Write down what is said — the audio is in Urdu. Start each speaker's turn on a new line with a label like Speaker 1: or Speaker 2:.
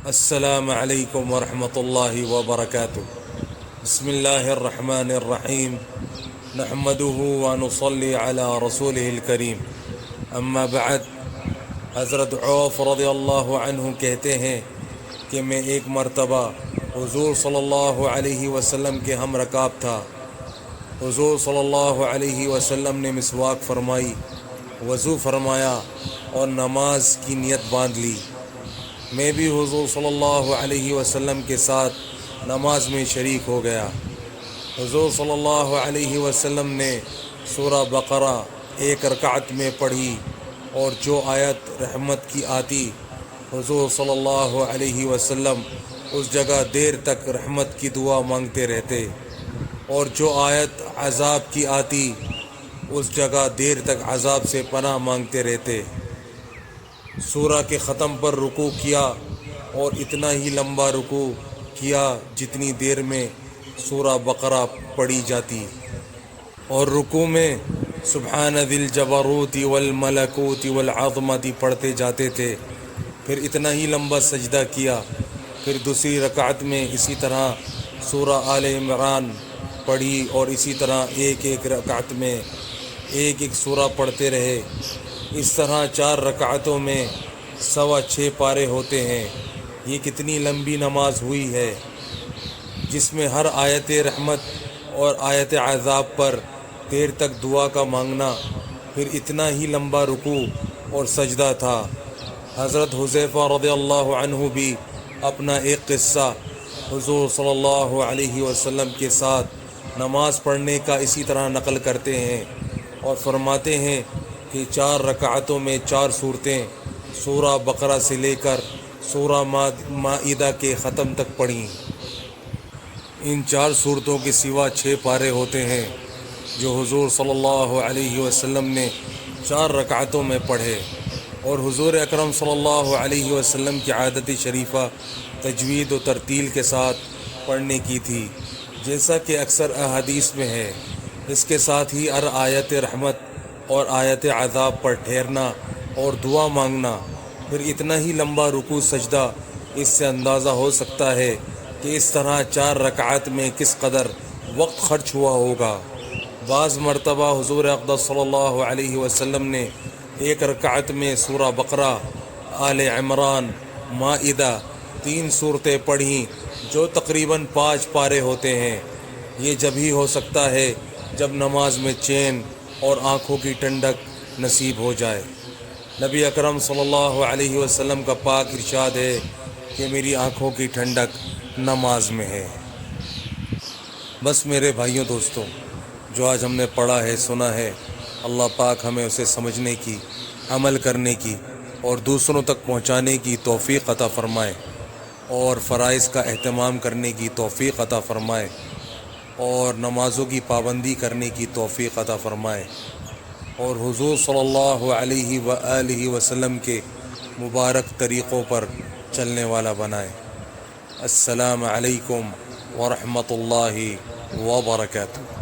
Speaker 1: السلام علیکم ورحمۃ اللہ وبرکاتہ۔ بسم اللہ الرحمن الرحیم، نحمده ونصلی علی رسولہ الکریم، اما بعد۔ حضرت عوف رضی اللہ عنہ کہتے ہیں کہ میں ایک مرتبہ حضور صلی اللہ علیہ وسلم کے ہم رکاب تھا۔ حضور صلی اللہ علیہ وسلم نے مسواک فرمائی، وضو فرمایا اور نماز کی نیت باندھ لی۔ میں بھی حضور صلی اللہ علیہ وسلم کے ساتھ نماز میں شریک ہو گیا۔ حضور صلی اللہ علیہ وسلم نے سورہ بقرہ ایک رکعت میں پڑھی، اور جو آیت رحمت کی آتی حضور صلی اللہ علیہ وسلم اس جگہ دیر تک رحمت کی دعا مانگتے رہتے، اور جو آیت عذاب کی آتی اس جگہ دیر تک عذاب سے پناہ مانگتے رہتے۔ سورہ کے ختم پر رکوع کیا، اور اتنا ہی لمبا رکوع کیا جتنی دیر میں سورہ بقرہ پڑھی جاتی، اور رکوع میں سبحان ذی الجبروت والملکوت والعظمت پڑھتے جاتے تھے۔ پھر اتنا ہی لمبا سجدہ کیا۔ پھر دوسری رکعت میں اسی طرح سورہ آل عمران پڑھی، اور اسی طرح ایک ایک رکعت میں ایک ایک سورہ پڑھتے رہے۔ اس طرح 4 رکعتوں میں 6.25 پارے ہوتے ہیں۔ یہ کتنی لمبی نماز ہوئی ہے، جس میں ہر آیت رحمت اور آیت عذاب پر دیر تک دعا کا مانگنا، پھر اتنا ہی لمبا رکوع اور سجدہ تھا۔ حضرت حذیفہ رضی اللہ عنہ بھی اپنا ایک قصہ حضور صلی اللہ علیہ وسلم کے ساتھ نماز پڑھنے کا اسی طرح نقل کرتے ہیں، اور فرماتے ہیں کہ 4 رکعتوں میں 4 صورتیں سورہ بقرہ سے لے کر سورہ مائدہ کے ختم تک پڑھیں۔ ان 4 صورتوں کے سوا 6 پارے ہوتے ہیں جو حضور صلی اللہ علیہ وسلم نے 4 رکعتوں میں پڑھے، اور حضور اکرم صلی اللہ علیہ وسلم کی عادت شریفہ تجوید و ترتیل کے ساتھ پڑھنے کی تھی، جیسا کہ اکثر احادیث میں ہے۔ اس کے ساتھ ہی ہر آیت رحمت اور آیت عذاب پر ٹھہرنا اور دعا مانگنا، پھر اتنا ہی لمبا رکوع سجدہ۔ اس سے اندازہ ہو سکتا ہے کہ اس طرح 4 رکعت میں کس قدر وقت خرچ ہوا ہوگا۔ بعض مرتبہ حضور اقدس صلی اللہ علیہ وسلم نے ایک رکعت میں سورہ بقرہ، آل عمران، مائدہ 3 صورتیں پڑھیں، جو تقریباً 5 پارے ہوتے ہیں۔ یہ جب ہی ہو سکتا ہے جب نماز میں چین اور آنکھوں کی ٹھنڈک نصیب ہو جائے۔ نبی اکرم صلی اللہ علیہ وسلم کا پاک ارشاد ہے کہ میری آنکھوں کی ٹھنڈک نماز میں ہے۔ بس میرے بھائیوں دوستوں، جو آج ہم نے پڑھا ہے، سنا ہے، اللہ پاک ہمیں اسے سمجھنے کی، عمل کرنے کی اور دوسروں تک پہنچانے کی توفیق عطا فرمائے، اور فرائض کا اہتمام کرنے کی توفیق عطا فرمائے، اور نمازوں کی پابندی کرنے کی توفیق عطا فرمائے، اور حضور صلی اللہ علیہ وآلہ وسلم کے مبارک طریقوں پر چلنے والا بنائے۔ السلام علیکم ورحمۃ اللہ وبرکاتہ۔